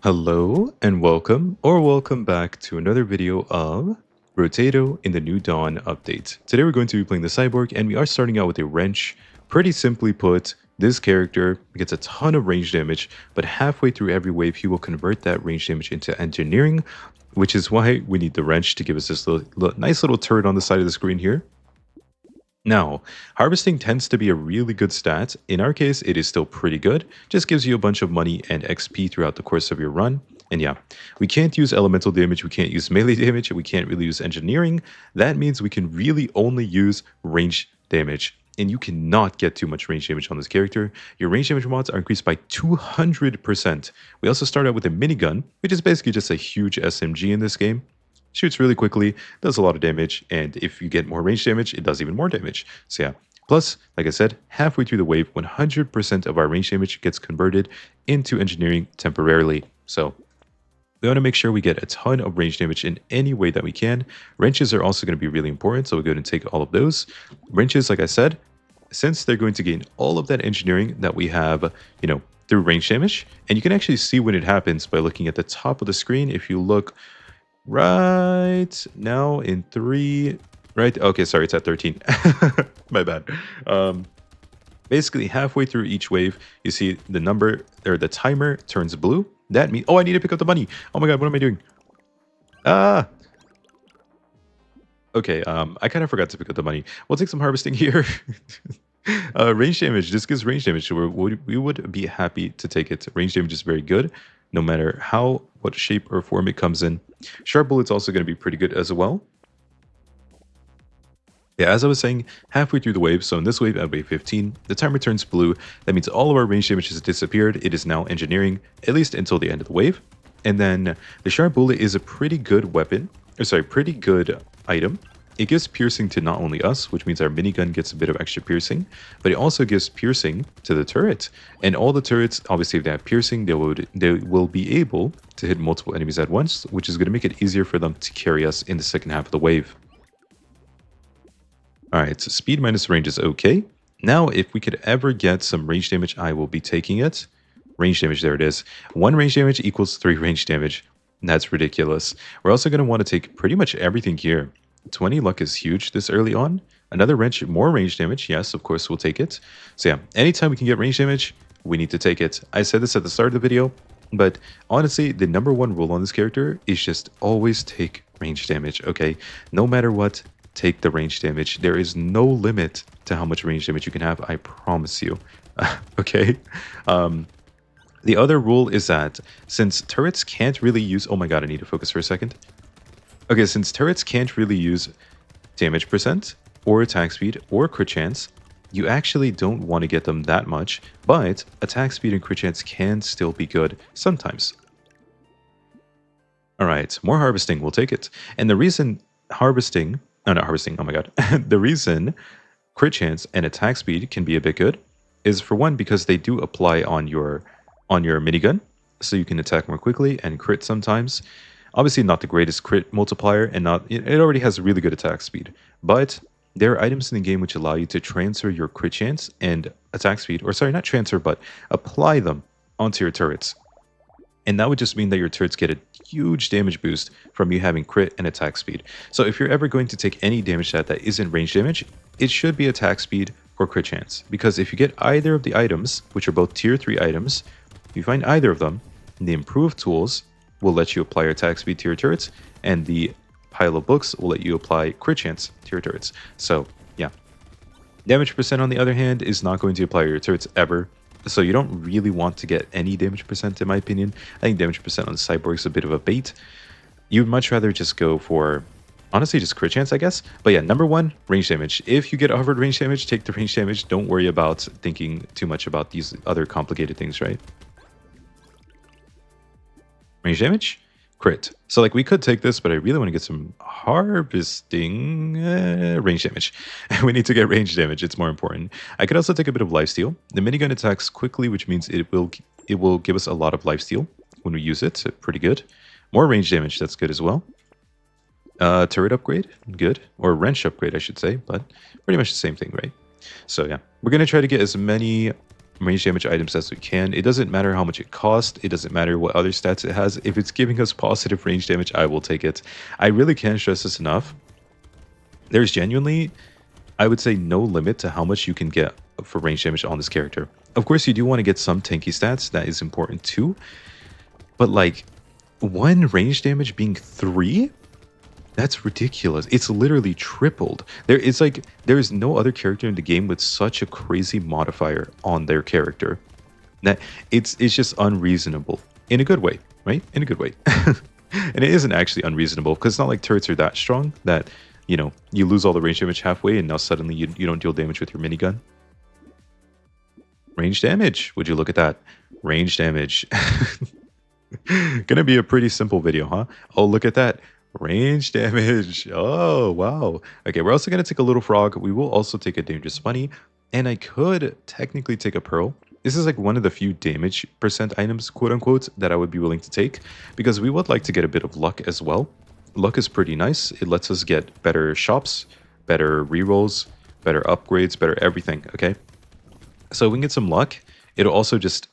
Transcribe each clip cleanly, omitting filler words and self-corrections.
Hello and welcome back to another video of Brotato in the New Dawn update. Today we're going to be playing the Cyborg and we are starting out with a wrench. Pretty simply put, this character gets a ton of range damage, but halfway through every wave he will convert that range damage into engineering, which is why we need the wrench to give us this nice little turret on the side of the screen here. Now, harvesting tends to be a really good stat. In our case, it is still pretty good. Just gives you a bunch of money and XP throughout the course of your run. And yeah, we can't use elemental damage, we can't use melee damage, we can't really use engineering. That means we can really only use range damage. And you cannot get too much range damage on this character. Your range damage mods are increased by 200%. We also start out with a minigun, which is basically just a huge SMG in this game. Shoots really quickly, does a lot of damage, and if you get more range damage, it does even more damage. So yeah, plus, like I said, halfway through the wave, 100% of our range damage gets converted into engineering temporarily. So we want to make sure we get a ton of range damage in any way that we can. Wrenches are also going to be really important, so we'll go ahead and take all of those. Wrenches, like I said, since they're going to gain all of that engineering that we have, through range damage, and you can actually see when it happens by looking at the top of the screen. If you look right now in 3, right? Okay, sorry, it's at 13. My bad. Basically, halfway through each wave, you see the number or the timer turns blue. That means, oh, I need to pick up the money. Oh my god, what am I doing? Ah, okay. I kind of forgot to pick up the money. We'll take some harvesting here. Range damage. This gives range damage. So we would be happy to take it. Range damage is very good, no matter what shape or form it comes in. Sharp bullet's also going to be pretty good as well. Yeah, as I was saying, halfway through the wave, so in this wave at wave 15, the timer turns blue. That means all of our range damage has disappeared. It is now engineering, at least until the end of the wave. And then the sharp bullet is a pretty good weapon, pretty good item. It gives piercing to not only us, which means our minigun gets a bit of extra piercing, but it also gives piercing to the turret. And all the turrets, obviously if they have piercing, they will be able to hit multiple enemies at once, which is going to make it easier for them to carry us in the second half of the wave. Alright, so speed minus range is okay. Now, if we could ever get some range damage, I will be taking it. Range damage, there it is. 1 range damage equals 3 range damage. That's ridiculous. We're also going to want to take pretty much everything here. 20 luck is huge this early on. Another wrench, more range damage. Yes, of course, we'll take it. So yeah, anytime we can get range damage, we need to take it. I said this at the start of the video, but honestly, the #1 rule on this character is just always take range damage, okay? No matter what, take the range damage. There is no limit to how much range damage you can have, I promise you. Okay? The other rule is that since turrets can't really use... Oh my god, I need to focus for a second. Okay, since turrets can't really use damage percent, or attack speed, or crit chance, you actually don't want to get them that much, but attack speed and crit chance can still be good sometimes. Alright, more harvesting, we'll take it. And the reason harvesting... No, not harvesting, oh my god. The reason crit chance and attack speed can be a bit good is, for one, because they do apply on your minigun, so you can attack more quickly and crit sometimes. Obviously not the greatest crit multiplier, and it already has really good attack speed, but there are items in the game which allow you to transfer your crit chance and attack speed, or sorry, not transfer, but apply them onto your turrets. And that would just mean that your turrets get a huge damage boost from you having crit and attack speed. So if you're ever going to take any damage that isn't range damage, it should be attack speed or crit chance. Because if you get either of the items, which are both tier 3 items, if you find either of them, the improved tools will let you apply your attack speed to your turrets, and the pile of books will let you apply crit chance to your turrets. So yeah, damage percent on the other hand is not going to apply to your turrets ever, so you don't really want to get any damage percent in my opinion. I think damage percent on the Cyborg is a bit of a bait. You'd much rather just go for, honestly, just crit chance, I guess. But yeah, #1, range damage. If you get offered range damage, take the range damage. Don't worry about thinking too much about these other complicated things, right? Range damage, crit. So like we could take this, but I really want to get some harvesting range damage. We need to get range damage. It's more important. I could also take a bit of lifesteal. The minigun attacks quickly, which means it will give us a lot of lifesteal when we use it. So pretty good. More range damage. That's good as well. Turret upgrade, good, or wrench upgrade, I should say, but pretty much the same thing, right? So yeah, we're gonna try to get as many range damage items as we can. It doesn't matter how much it costs. It doesn't matter what other stats it has. If it's giving us positive range damage, I will take it. I really can't stress this enough. There's genuinely, I would say, no limit to how much you can get for range damage on this character. Of course, you do want to get some tanky stats. That is important too. But like, one range damage being 3? That's ridiculous. It's literally tripled. It's like there is no other character in the game with such a crazy modifier on their character. That it's just unreasonable in a good way, right? In a good way. And it isn't actually unreasonable because it's not like turrets are that strong that, you know, you lose all the range damage halfway and now suddenly you don't deal damage with your minigun. Range damage. Would you look at that? Range damage. Gonna be a pretty simple video, huh? Oh, look at that. Range damage. Oh, wow. Okay, we're also going to take a little frog. We will also take a dangerous bunny. And I could technically take a pearl. This is like one of the few damage percent items, quote unquote, that I would be willing to take. Because we would like to get a bit of luck as well. Luck is pretty nice. It lets us get better shops, better rerolls, better upgrades, better everything, okay? So we can get some luck. It'll also just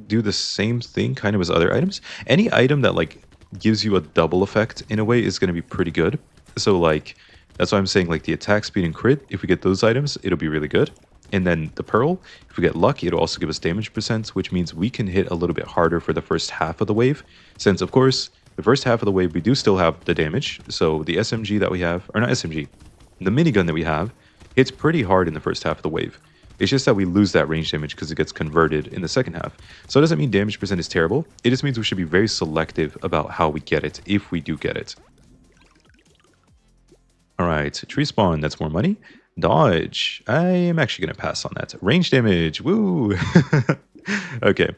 do the same thing kind of as other items. Any item that like gives you a double effect in a way is going to be pretty good. So like that's why I'm saying like the attack speed and crit, if we get those items, it'll be really good. And then the pearl, if we get lucky, it'll also give us damage percent, which means we can hit a little bit harder for the first half of the wave. Since of course the first half of the wave we do still have the damage. So the SMG that we have, or not SMG, the minigun that we have hits pretty hard in the first half of the wave. It's just that we lose that range damage because it gets converted in the second half. So it doesn't mean damage percent is terrible. It just means we should be very selective about how we get it, if we do get it. All right, tree spawn, that's more money. Dodge, I am actually going to pass on that. Range damage, woo! Okay,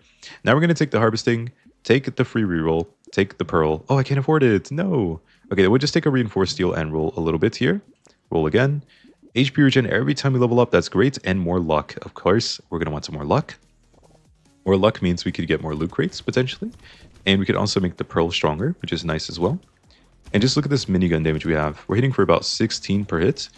now we're going to take the harvesting, take the free reroll, take the pearl. Oh, I can't afford it, no. Okay, we'll just take a reinforced steel and roll a little bit here. Roll again. HP regen every time we level up, that's great. And more luck, of course. We're going to want some more luck. More luck means we could get more loot crates, potentially. And we could also make the pearl stronger, which is nice as well. And just look at this minigun damage we have. We're hitting for about 16 per hit.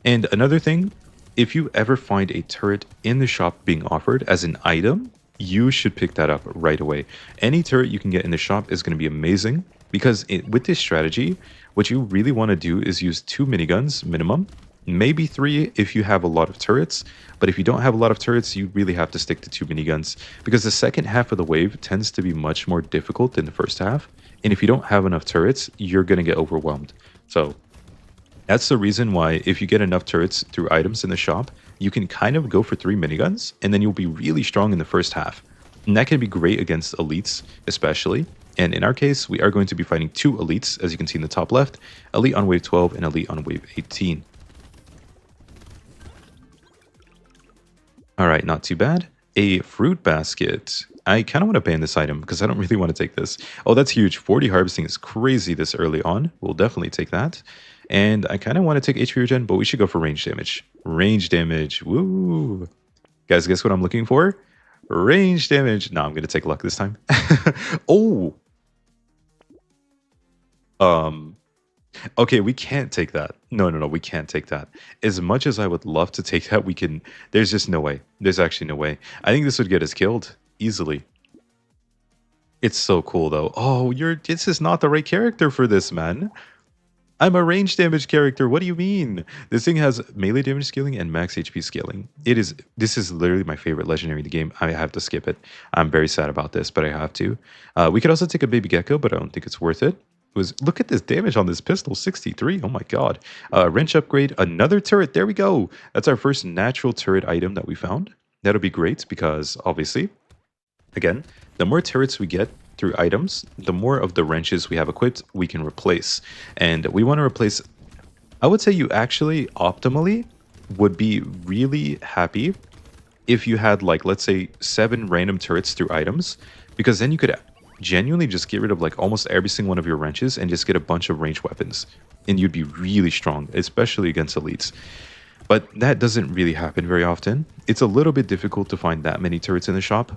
And another thing, if you ever find a turret in the shop being offered as an item, you should pick that up right away. Any turret you can get in the shop is going to be amazing. Because with this strategy, what you really want to do is use 2 miniguns minimum. Maybe 3 if you have a lot of turrets, but if you don't have a lot of turrets, you really have to stick to 2 miniguns because the second half of the wave tends to be much more difficult than the first half. And if you don't have enough turrets, you're going to get overwhelmed. So that's the reason why if you get enough turrets through items in the shop, you can kind of go for 3 miniguns and then you'll be really strong in the first half. And that can be great against elites, especially. And in our case, we are going to be fighting 2 elites, as you can see in the top left, elite on wave 12 and elite on wave 18. All right, not too bad. A fruit basket. I kind of want to ban this item because I don't really want to take this. Oh, that's huge. 40 harvesting is crazy this early on. We'll definitely take that. And I kind of want to take HP regen, but we should go for range damage. Range damage. Woo! Guys, guess what I'm looking for? Range damage. No, I'm going to take luck this time. Oh! Okay, we can't take that. No, we can't take that. As much as I would love to take that, we can... There's just no way. There's actually no way. I think this would get us killed easily. It's so cool, though. Oh, this is not the right character for this, man. I'm a range damage character. What do you mean? This thing has melee damage scaling and max HP scaling. This is literally my favorite legendary in the game. I have to skip it. I'm very sad about this, but I have to. We could also take a baby gecko, but I don't think it's worth it. Look at this damage on this pistol, 63. Oh my god. Wrench upgrade, another turret. There we go. That's our first natural turret item that we found. That'll be great because obviously, again, the more turrets we get through items, the more of the wrenches we have equipped we can replace. And we want to replace, I would say you actually optimally would be really happy if you had like, let's say 7 random turrets through items, because then you could genuinely just get rid of like almost every single one of your wrenches and just get a bunch of ranged weapons. And you'd be really strong, especially against elites. But that doesn't really happen very often. It's a little bit difficult to find that many turrets in the shop.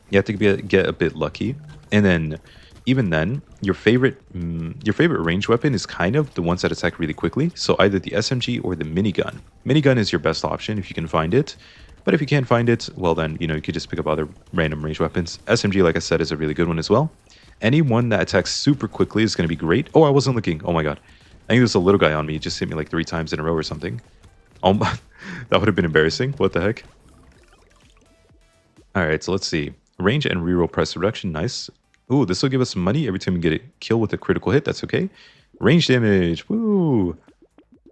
You have to get a bit lucky. And then, even then, your favorite range weapon is kind of the ones that attack really quickly. So either the SMG or the minigun. Minigun is your best option if you can find it. But if you can't find it, well then, you know, you could just pick up other random range weapons. SMG, like I said, is a really good one as well. Anyone that attacks super quickly is going to be great. Oh, I wasn't looking. Oh my god. I think there's a little guy on me. He just hit me like 3 times in a row or something. Oh my, that would have been embarrassing. What the heck? Alright, so let's see. Range and reroll price reduction. Nice. Ooh, this will give us money every time we get a kill with a critical hit. That's okay. Range damage. Woo!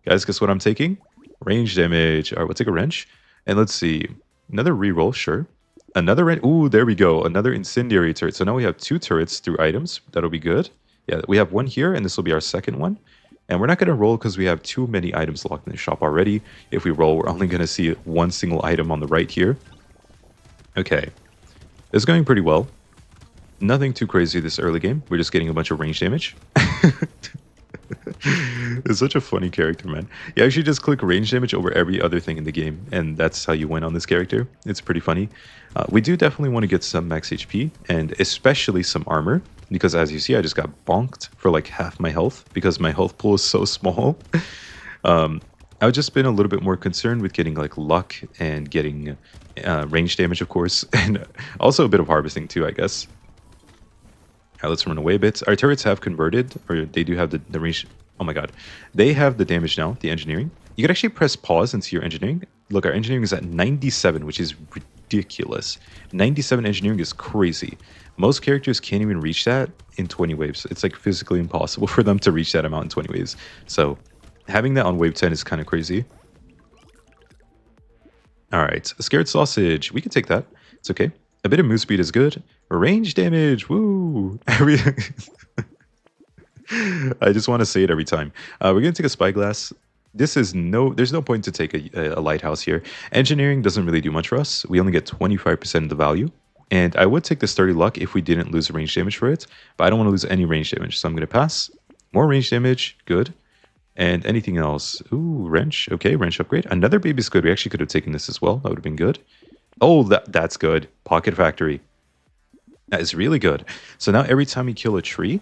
Guys, guess what I'm taking? Range damage. Alright, we'll take a wrench. And let's see. Another reroll, sure. Another wrench. Ooh, there we go. Another incendiary turret. So now we have 2 turrets through items. That'll be good. Yeah, we have one here, and this will be our second one. And we're not going to roll because we have too many items locked in the shop already. If we roll, we're only going to see one single item on the right here. Okay. It's going pretty well. Nothing too crazy this early game. We're just getting a bunch of range damage. It's such a funny character, man. You actually just click range damage over every other thing in the game, and that's how you win on this character. It's pretty funny. We do definitely want to get some max HP, and especially some armor, because as you see, I just got bonked for like half my health, because my health pool is so small. I've just been a little bit more concerned with getting like luck and getting range damage, of course, and also a bit of harvesting too, I guess. Alright, let's run away a bit. Our turrets have converted, or they do have the range. Oh my god. They have the damage now, the engineering. You can actually press pause and see your engineering. Look, our engineering is at 97, which is ridiculous. 97 engineering is crazy. Most characters can't even reach that in 20 waves. It's like physically impossible for them to reach that amount in 20 waves. So having that on wave 10 is kind of crazy. Alright, a scared sausage. We can take that. It's okay. A bit of move speed is good. Range damage, woo! I just want to say it every time. We're gonna take a spyglass. There's no point to take a lighthouse here. Engineering doesn't really do much for us. We only get 25% of the value. And I would take the sturdy luck if we didn't lose range damage for it, but I don't want to lose any range damage, so I'm gonna pass. More range damage, good. And anything else? Ooh, wrench. Okay, wrench upgrade. Another baby squid. We actually could have taken this as well. That would have been good. Oh, that's good. Pocket factory. That is really good. So now every time you kill a tree...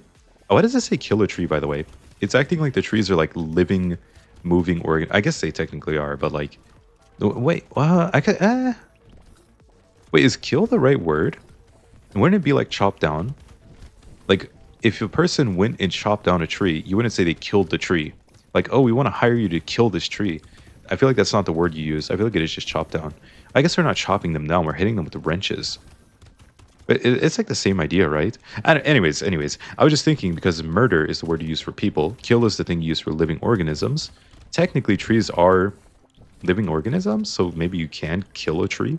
Oh, why does it say kill a tree, by the way? It's acting like the trees are like living, moving organ. I guess they technically are, but like... Wait, I could... Wait, is kill the right word? Wouldn't it be like chop down? Like, if a person went and chopped down a tree, you wouldn't say they killed the tree. Like, oh, we want to hire you to kill this tree. I feel like that's not the word you use. I feel like it is just chop down. I guess we're not chopping them down. We're hitting them with the wrenches. But it's like the same idea, right? Anyways, I was just thinking, because murder is the word you use for people, kill is the thing you use for living organisms. Technically, trees are living organisms, so maybe you can kill a tree.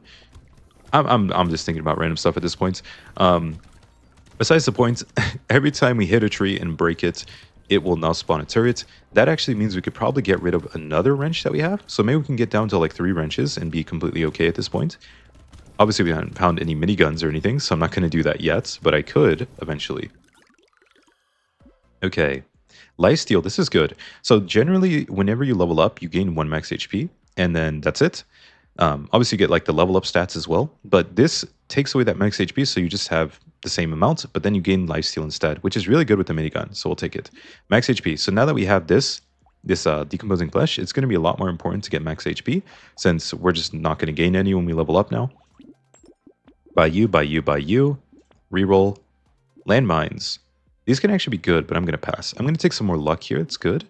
I'm just thinking about random stuff at this point. Besides the point, every time we hit a tree and break it, it will now spawn a turret. That actually means we could probably get rid of another wrench that we have. So maybe we can get down to like 3 wrenches and be completely okay at this point. Obviously, we haven't found any miniguns or anything, so I'm not going to do that yet, but I could eventually. Okay. Lifesteal, this is good. So generally, whenever you level up, you gain 1 max HP, and then that's it. Obviously, you get like the level up stats as well, but this takes away that max HP, so you just have the same amount, but then you gain lifesteal instead, which is really good with the minigun, so we'll take it. Max HP. So now that we have this decomposing flesh, it's going to be a lot more important to get max HP, since we're just not going to gain any when we level up now. By you. Reroll. Landmines. These can actually be good, but I'm going to pass. I'm going to take some more luck here. It's good.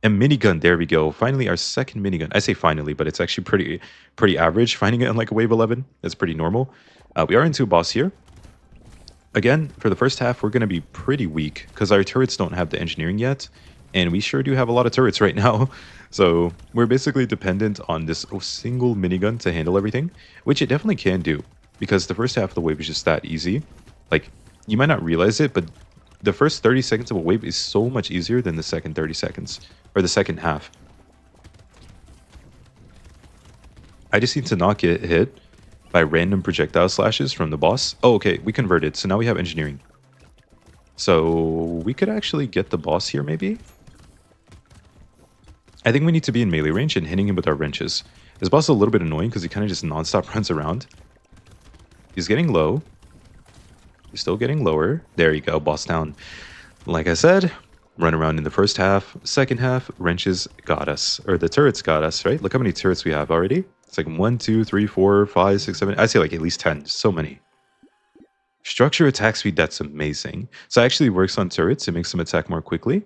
And minigun. There we go. Finally, our second minigun. I say finally, but it's actually pretty average. Finding it on like a wave 11. That's pretty normal. We are into a boss here. Again, for the first half, we're going to be pretty weak because our turrets don't have the engineering yet. And we sure do have a lot of turrets right now. So we're basically dependent on this single minigun to handle everything, which it definitely can do. Because the first half of the wave is just that easy. Like, you might not realize it, but the first 30 seconds of a wave is so much easier than the second 30 seconds. Or the second half. I just need to not get hit by random projectile slashes from the boss. Oh, okay, we converted, so now we have engineering. So, we could actually get the boss here, maybe? I think we need to be in melee range and hitting him with our wrenches. This boss is a little bit annoying because he kind of just non-stop runs around. He's getting low. He's still getting lower. There you go, boss down. Like I said, run around in the first half. Second half, wrenches got us. Or the turrets got us, right? Look how many turrets we have already. It's like 1, 2, 3, 4, 5, 6, 7. I say like at least 10. So many. Structure attack speed, that's amazing. So it actually works on turrets. It makes them attack more quickly.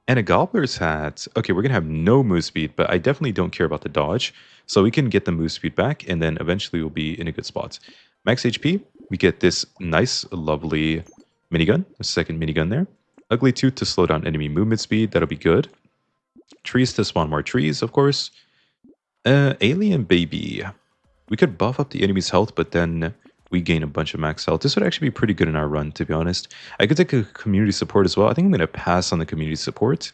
And a Gobbler's Hat. Okay, we're going to have no move speed, but I definitely don't care about the dodge. So we can get the move speed back, and then eventually we'll be in a good spot. Max HP, we get this nice, lovely minigun. A second minigun there. Ugly Tooth to slow down enemy movement speed. That'll be good. Trees to spawn more trees, of course. Alien Baby. We could buff up the enemy's health, but then we gain a bunch of max health. This would actually be pretty good in our run, to be honest. I could take a community support as well. I think I'm going to pass on the community support.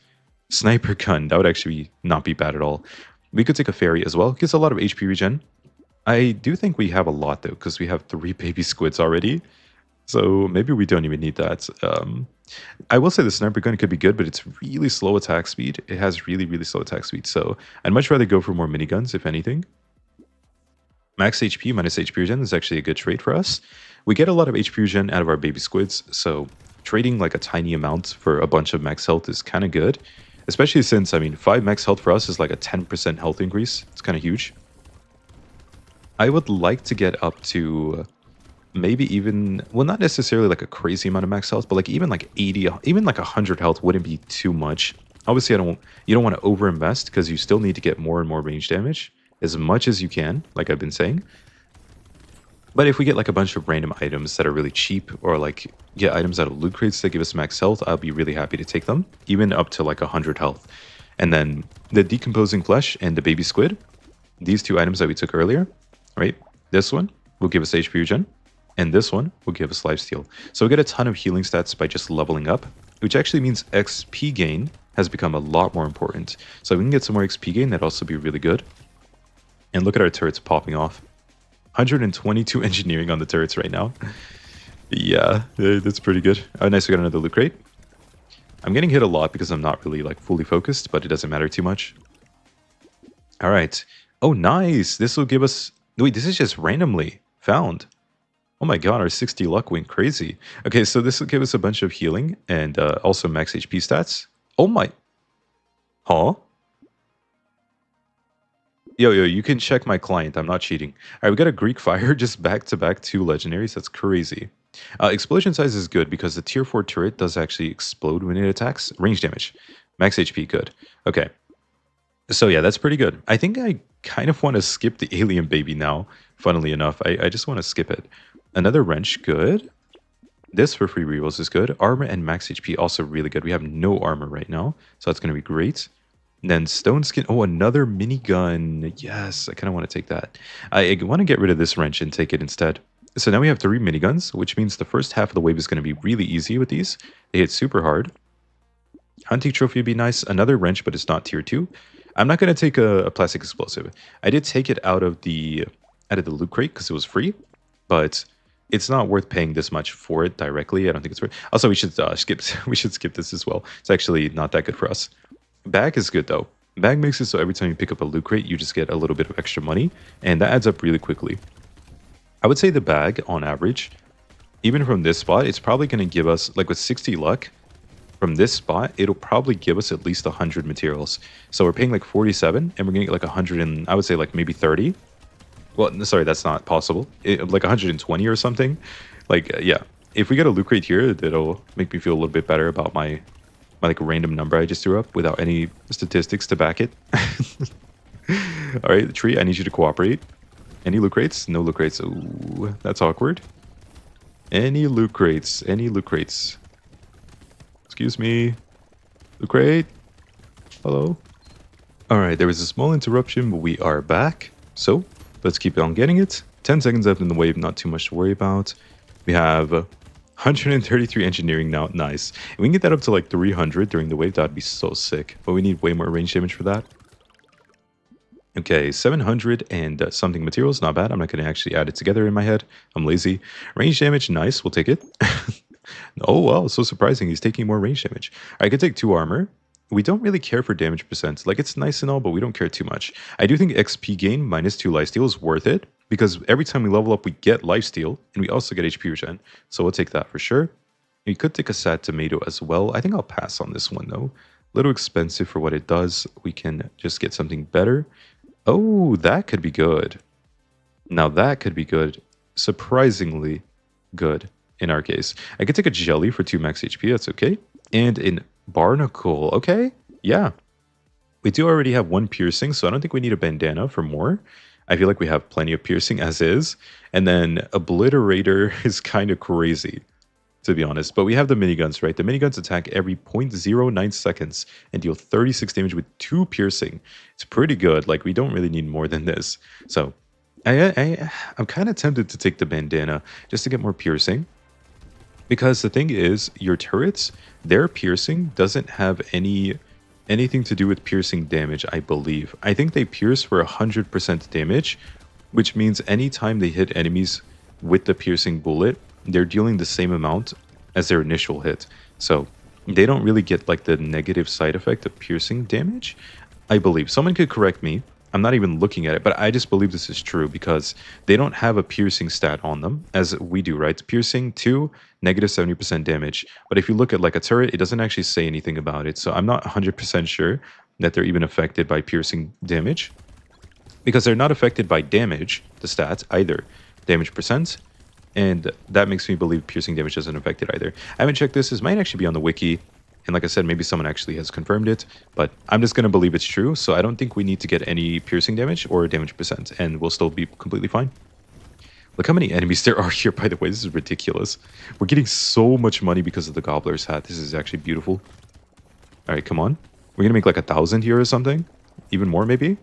Sniper gun, that would actually not be bad at all. We could take a fairy as well. Gets a lot of HP regen. I do think we have a lot, though, because we have 3 baby squids already. So maybe we don't even need that. I will say the sniper gun could be good, but it's really slow attack speed. It has really, really slow attack speed. So I'd much rather go for more miniguns, if anything. Max HP minus HP regen is actually a good trade for us. We get a lot of HP regen out of our baby squids, so trading like a tiny amount for a bunch of max health is kind of good. Especially since, I mean, 5 max health for us is like a 10% health increase. It's kind of huge. I would like to get up to maybe even, well, not necessarily like a crazy amount of max health, but like even like 80, even like 100 health wouldn't be too much. Obviously, you don't want to overinvest because you still need to get more and more range damage as much as you can, like I've been saying. But if we get like a bunch of random items that are really cheap, or like get items out of loot crates that give us max health, I'll be really happy to take them, even up to like 100 health. And then the decomposing flesh and the baby squid, these 2 items that we took earlier, right? This one will give us HP regen, and this one will give us lifesteal. So we get a ton of healing stats by just leveling up, which actually means XP gain has become a lot more important. So if we can get some more XP gain, that'd also be really good. And look at our turrets popping off. 122 engineering on the turrets right now. Yeah, that's pretty good. Oh, nice, we got another loot crate. I'm getting hit a lot because I'm not really like fully focused, but it doesn't matter too much. All right. Oh, nice. This will give us... Wait, this is just randomly found. Oh my god, our 60 luck went crazy. Okay, so this will give us a bunch of healing and also max HP stats. Oh my... Huh? Yo, you can check my client. I'm not cheating. All right, we got a Greek Fire, just back-to-back 2 legendaries. That's crazy. Explosion size is good because the tier 4 turret does actually explode when it attacks. Range damage. Max HP, good. Okay. So yeah, that's pretty good. I think I kind of want to skip the alien baby now, funnily enough. I just want to skip it. Another wrench, good. This for free rerolls is good. Armor and max HP also really good. We have no armor right now, so that's going to be great. And then stone skin. Oh, another minigun. Yes, I kind of want to take that. I want to get rid of this wrench and take it instead. So now we have 3 miniguns, which means the first half of the wave is going to be really easy with these. They hit super hard. Hunting trophy would be nice. Another wrench, but it's not tier 2. I'm not going to take a plastic explosive. I did take it out of the loot crate because it was free, but it's not worth paying this much for it directly. I don't think it's worth. Also, we should skip this as well. It's actually not that good for us. Bag is good though. Bag makes it so every time you pick up a loot crate, you just get a little bit of extra money, and that adds up really quickly. I would say the bag, on average, even from this spot, it's probably going to give us, like with 60 luck, from this spot, it'll probably give us at least 100 materials. So we're paying like 47, and we're going to get like 100 and, I would say like maybe 30. Well, sorry, that's not possible. Like 120 or something. Like, yeah. If we get a loot crate here, that'll make me feel a little bit better about my like random number I just threw up without any statistics to back it. All right, the tree, I need you to cooperate. Any loot crates? No loot crates. Ooh, that's awkward. Any loot crates? Any loot crates? Excuse me. Loot crate? Hello? All right, there was a small interruption, but we are back. So let's keep on getting it. 10 seconds left in the wave, not too much to worry about. We have 133 engineering now. Nice. If we can get that up to like 300 during the wave, that'd be so sick. But we need way more range damage for that. Okay, 700 and something materials. Not bad. I'm not going to actually add it together in my head. I'm lazy. Range damage, nice. We'll take it. Oh, wow. So surprising. He's taking more range damage. I could take 2 armor. We don't really care for damage percent. Like, it's nice and all, but we don't care too much. I do think XP gain minus 2 lifesteal is worth it, because every time we level up, we get lifesteal, and we also get HP regen. So we'll take that for sure. We could take a sad tomato as well. I think I'll pass on this one, though. A little expensive for what it does. We can just get something better. Oh, that could be good. Now that could be good. Surprisingly good in our case. I could take a jelly for 2 max HP, that's okay. And in barnacle, okay? Yeah. We do already have 1 piercing, so I don't think we need a bandana for more. I feel like we have plenty of piercing as is. And then obliterator is kind of crazy, to be honest. But we have the miniguns, right? The miniguns attack every 0.09 seconds and deal 36 damage with 2 piercing. It's pretty good. Like, we don't really need more than this. So I'm kind of tempted to take the bandana just to get more piercing. Because the thing is, your turrets, their piercing doesn't have anything to do with piercing damage, I believe. I think they pierce for 100% damage, which means anytime they hit enemies with the piercing bullet, they're dealing the same amount as their initial hit. So they don't really get like the negative side effect of piercing damage, I believe. Someone could correct me. I'm not even looking at it, but I just believe this is true because they don't have a piercing stat on them as we do, right? Piercing 2, negative 70% damage. But if you look at like a turret, it doesn't actually say anything about it. So I'm not 100% sure that they're even affected by piercing damage because they're not affected by damage, the stats either, damage percent. And that makes me believe piercing damage doesn't affect it either. I haven't checked this. This might actually be on the wiki. And like I said, maybe someone actually has confirmed it, but I'm just going to believe it's true. So I don't think we need to get any piercing damage or damage percent, and we'll still be completely fine. Look how many enemies there are here, by the way. This is ridiculous. We're getting so much money because of the Gobbler's hat. This is actually beautiful. All right, come on. We're going to make like 1,000 here or something. Even more, maybe.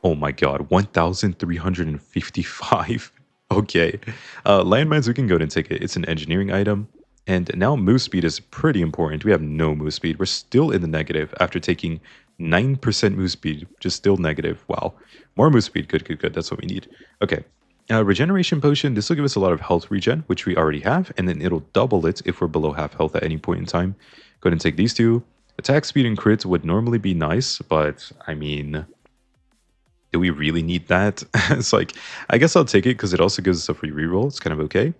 Oh my god, 1,355. Okay. Landmines, we can go ahead and take it. It's an engineering item. And now move speed is pretty important. We have no move speed. We're still in the negative after taking 9% move speed, just still negative. Wow. More move speed. Good, good, good. That's what we need. Okay. Regeneration potion. This will give us a lot of health regen, which we already have. And then it'll double it if we're below half health at any point in time. Go ahead and take these two. Attack speed and crit would normally be nice, but I mean, do we really need that? It's like, I guess I'll take it because it also gives us a free reroll. It's kind of okay.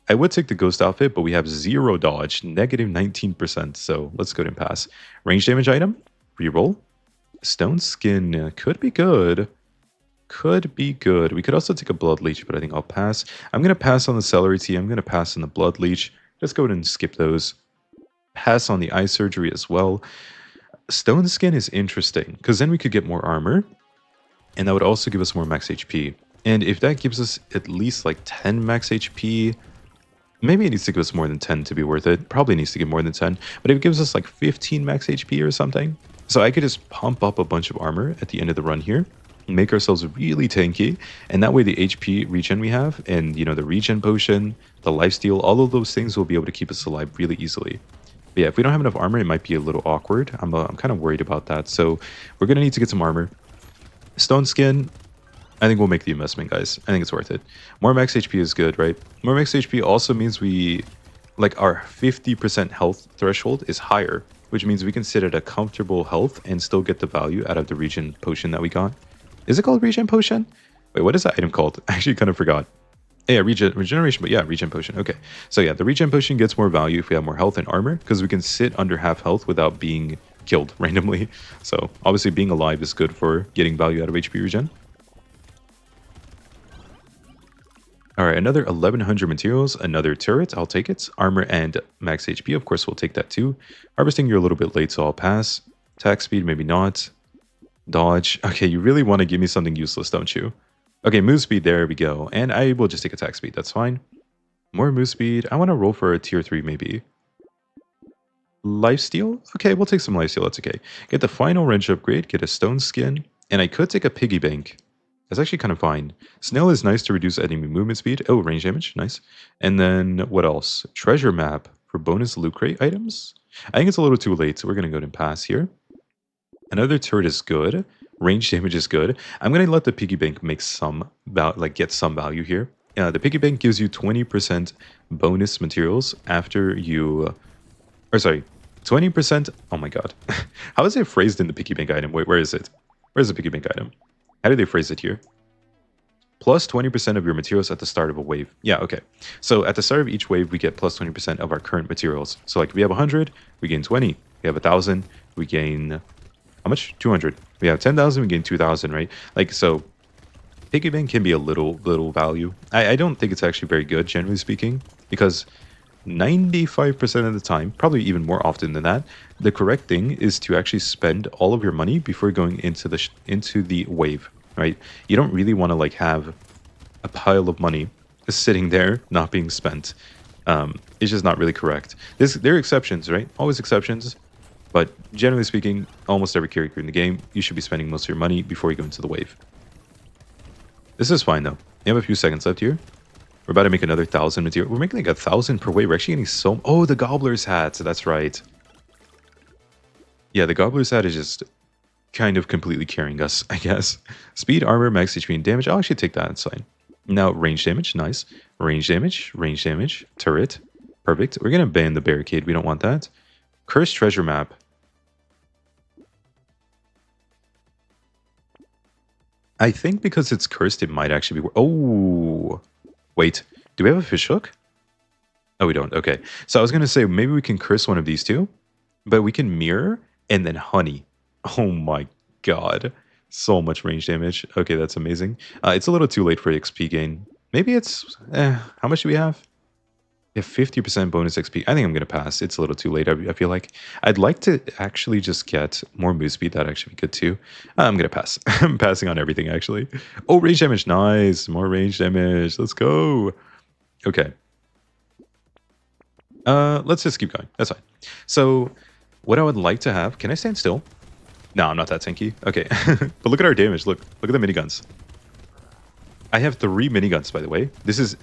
I would take the ghost outfit, but we have 0 dodge, negative 19%. So let's go ahead and pass. Range damage item, reroll. Stone skin could be good. Could be good. We could also take a blood leech, but I think I'll pass. I'm going to pass on the celery tea. I'm going to pass on the blood leech. Let's go ahead and skip those. Pass on the eye surgery as well. Stone skin is interesting because then we could get more armor. And that would also give us more max HP. And if that gives us at least like 10 max HP, maybe it needs to give us more than 10 to be worth it. Probably needs to give more than 10. But if it gives us like 15 max HP or something. So I could just pump up a bunch of armor at the end of the run here. Make ourselves really tanky. And that way the HP regen we have and, you know, the regen potion, the lifesteal, all of those things will be able to keep us alive really easily. But yeah, if we don't have enough armor, it might be a little awkward. I'm kind of worried about that. So we're going to need to get some armor. Stone skin, I think we'll make the investment, guys. I think it's worth it. More max HP is good, right? More max HP also means we, like, our 50% health threshold is higher, which means we can sit at a comfortable health and still get the value out of the regen potion that we got. Is it called regen potion? Wait, what is that item called? I actually kind of forgot. Yeah, regeneration, but yeah, regen potion. Okay. So yeah, the regen potion gets more value if we have more health and armor, because we can sit under half health without being killed randomly. So obviously being alive is good for getting value out of HP regen. All right, another 1,100 materials, another turret. I'll take it. Armor and max HP, of course, we'll take that too. Harvesting, you're a little bit late, so I'll pass. Attack speed, maybe not. Dodge. Okay, you really want to give me something useless, don't you? Okay, move speed, there we go. And I will just take attack speed, that's fine. More move speed. I want to roll for a tier 3 maybe. Lifesteal? Okay, we'll take some lifesteal, that's okay. Get the final wrench upgrade, get a stone skin, and I could take a piggy bank. That's actually kind of fine. Snail is nice to reduce enemy movement speed. Oh, range damage, nice. And then what else? Treasure map for bonus loot crate items? I think it's a little too late, so we're going to go ahead and pass here. Another turret is good. Range damage is good. I'm going to let the piggy bank make some, get some value here. The piggy bank gives you 20% bonus materials after you... Or sorry, 20%... Oh my god. How is it phrased in the piggy bank item? Wait, where is it? Where's the piggy bank item? How do they phrase it here? Plus 20% of your materials at the start of a wave. Yeah, okay. So at the start of each wave, we get plus 20% of our current materials. So like if we have 100, we gain 20. We have 1,000, we gain... How much? 200. We have 10,000, we gain 2,000, right? Like, so piggy bank can be a little value. I don't think it's actually very good, generally speaking, because 95% of the time, probably even more often than that, the correct thing is to actually spend all of your money before going into the wave, right? You don't really want to like have a pile of money sitting there not being spent. It's just not really correct. There are exceptions, right? Always exceptions, but generally speaking, almost every character in the game, you should be spending most of your money before you go into the wave. This is fine though. We have a few seconds left here. We're about to make another 1,000 material. We're making like 1,000 per wave. We're actually getting so... Oh, the Gobbler's Hat. That's right. Yeah, the Gobbler's Hat is just kind of completely carrying us, I guess. Speed, armor, max HP, and damage. I'll actually take that. It's fine. Now, range damage. Nice. Range damage. Turret. Perfect. We're going to ban the barricade. We don't want that. Cursed treasure map. I think because it's cursed, it might actually be... Oh! Wait. Do we have a fish hook? Oh, we don't. Okay. So I was going to say, maybe we can curse one of these two, but we can mirror and then honey. Oh my god. So much range damage. Okay, that's amazing. It's a little too late for XP gain. Maybe it's... how much do we have? We have 50% bonus XP. I think I'm going to pass. It's a little too late, I feel like. I'd like to actually just get more move speed. That'd actually be good too. I'm going to pass. I'm passing on everything, actually. Oh, range damage. Nice. More range damage. Let's go. Okay. Let's just keep going. That's fine. So, what I would like to have... Can I stand still? No, I'm not that tanky. Okay. But look at our damage. Look at the miniguns. I have 3 miniguns, by the way. This is...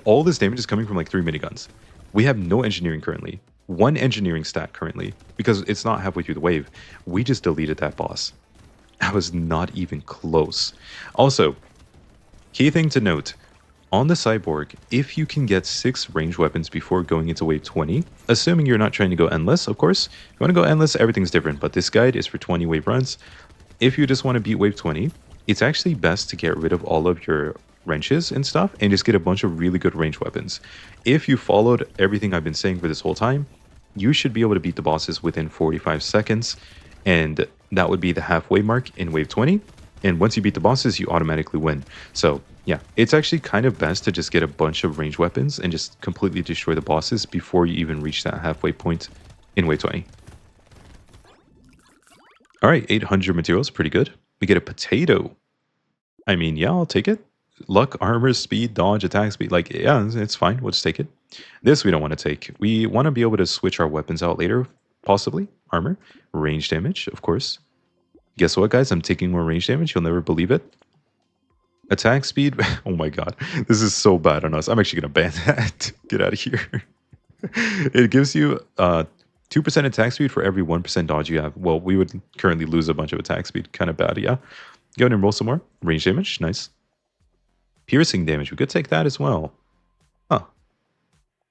All this damage is coming from like 3 miniguns. We have no engineering currently. 1 engineering stat currently. Because it's not halfway through the wave. We just deleted that boss. I was not even close. Also, key thing to note. On the Cyborg, if you can get 6 ranged weapons before going into wave 20, assuming you're not trying to go endless, of course. If you want to go endless, everything's different. But this guide is for 20 wave runs. If you just want to beat wave 20, it's actually best to get rid of all of your wrenches and stuff and just get a bunch of really good ranged weapons. If you followed everything I've been saying for this whole time, you should be able to beat the bosses within 45 seconds, and that would be the halfway mark in wave 20. And once you beat the bosses, you automatically win. So yeah, it's actually kind of best to just get a bunch of ranged weapons and just completely destroy the bosses before you even reach that halfway point in wave 20. All right, 800 materials, pretty good. We get a potato. I mean, yeah, I'll take it. Luck, armor, speed, dodge, attack speed. Like, yeah, it's fine. We'll just take it. This we don't want to take. We want to be able to switch our weapons out later, possibly. Armor, range damage, of course. Guess what, guys? I'm taking more range damage. You'll never believe it. Attack speed. Oh my god. This is so bad on us. I'm actually going to ban that. Get out of here. It gives you 2% attack speed for every 1% dodge you have. Well, we would currently lose a bunch of attack speed. Kind of bad, yeah. Go ahead and roll some more. Range damage. Nice. Piercing damage. We could take that as well. Huh.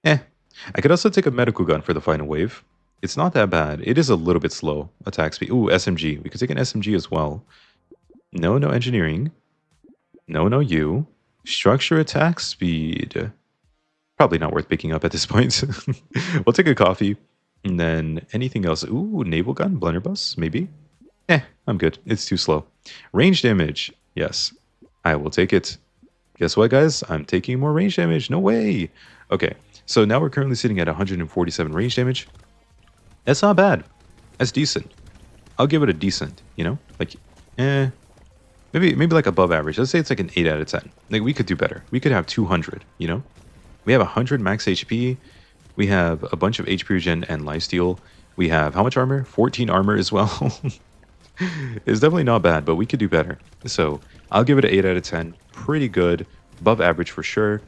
I could also take a medical gun for the final wave. It's not that bad. It is a little bit slow. Attack speed. Ooh, SMG. We could take an SMG as well. No engineering. No you. Structure attack speed. Probably not worth picking up at this point. We'll take a coffee. And then anything else. Ooh, naval gun. Blunderbuss. Maybe. I'm good. It's too slow. Range damage. Yes. I will take it. Guess what, guys? I'm taking more range damage. No way. Okay, so now we're currently sitting at 147 range damage. That's not bad. That's decent. I'll give it a decent, you know? Like, maybe like above average. Let's say it's like an 8 out of 10. Like, we could do better. We could have 200, you know? We have 100 max HP. We have a bunch of HP regen and lifesteal. We have how much armor? 14 armor as well. It's definitely not bad, but we could do better. So I'll give it an 8 out of 10. Pretty good. Above average for sure.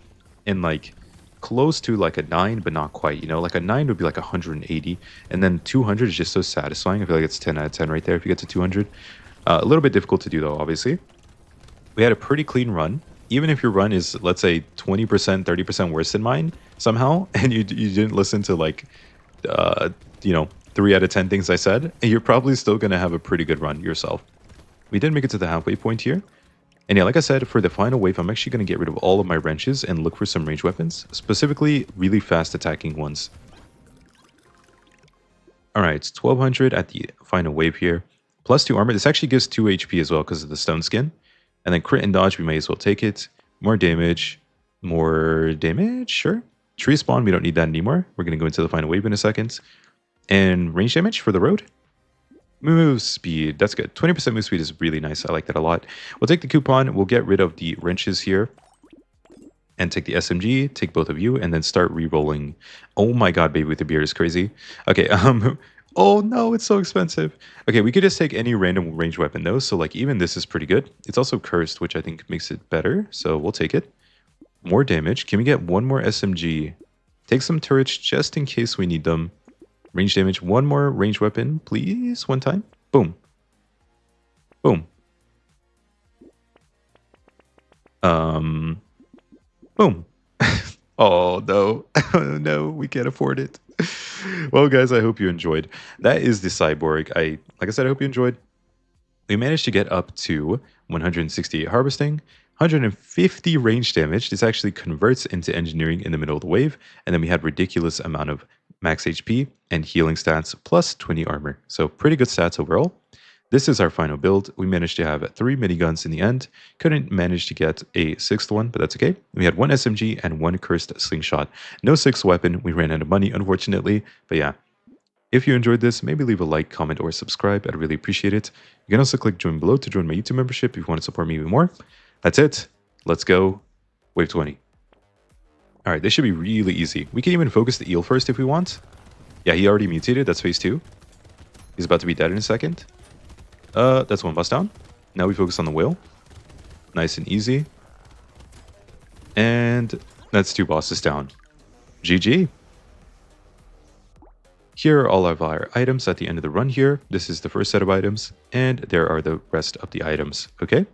And like close to like a 9, but not quite. You know, like a 9 would be like 180. And then 200 is just so satisfying. I feel like it's 10 out of 10 right there if you get to 200. A little bit difficult to do though, obviously. We had a pretty clean run. Even if your run is, let's say, 20%, 30% worse than mine somehow, and you didn't listen to like, you know, 3 out of 10 things I said, you're probably still going to have a pretty good run yourself. We did make it to the halfway point here. And yeah, like I said, for the final wave, I'm actually going to get rid of all of my wrenches and look for some range weapons, specifically really fast attacking ones. All right, it's 1200 at the final wave here. Plus 2 armor. This actually gives 2 HP as well because of the stone skin. And then crit and dodge, we may as well take it. More damage. More damage? Sure. Tree spawn, we don't need that anymore. We're going to go into the final wave in a second. And range damage for the road. Move speed. That's good. 20% move speed is really nice. I like that a lot. We'll take the coupon. We'll get rid of the wrenches here. And take the SMG, take both of you, and then start re-rolling. Oh my god, baby with the beard is crazy. Okay, oh no, it's so expensive. Okay, we could just take any random range weapon though, so like even this is pretty good. It's also cursed, which I think makes it better, so we'll take it. More damage. Can we get one more SMG? Take some turrets just in case we need them. Range damage. One more range weapon, please. One time. Boom. Boom. Boom. Oh, no. No, we can't afford it. Well, guys, I hope you enjoyed. That is the Cyborg. Like I said, I hope you enjoyed. We managed to get up to 168 harvesting, 150 range damage. This actually converts into engineering in the middle of the wave. And then we had ridiculous amount of max HP and healing stats plus 20 armor. So pretty good stats overall. This is our final build. We managed to have 3 miniguns in the end. Couldn't manage to get a 6th one, but that's okay. We had 1 SMG and 1 cursed slingshot. No 6th weapon. We ran out of money, unfortunately. But yeah, if you enjoyed this, maybe leave a like, comment, or subscribe. I'd really appreciate it. You can also click join below to join my YouTube membership if you want to support me even more. That's it. Let's go. Wave 20. All right, this should be really easy. We can even focus the eel first if we want. Yeah, he already mutated. That's phase 2. He's about to be dead in a second. That's 1 boss down. Now we focus on the whale. Nice and easy. And that's 2 bosses down. GG. Here are all of our items at the end of the run here. This is the first set of items, and there are the rest of the items, okay?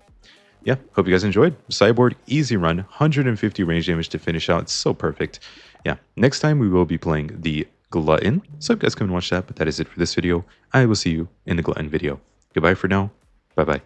Yeah, hope you guys enjoyed. Cyborg, easy run, 150 range damage to finish out. It's so perfect. Yeah, next time we will be playing the Glutton. So if you guys come and watch that, but that is it for this video. I will see you in the Glutton video. Goodbye for now. Bye-bye.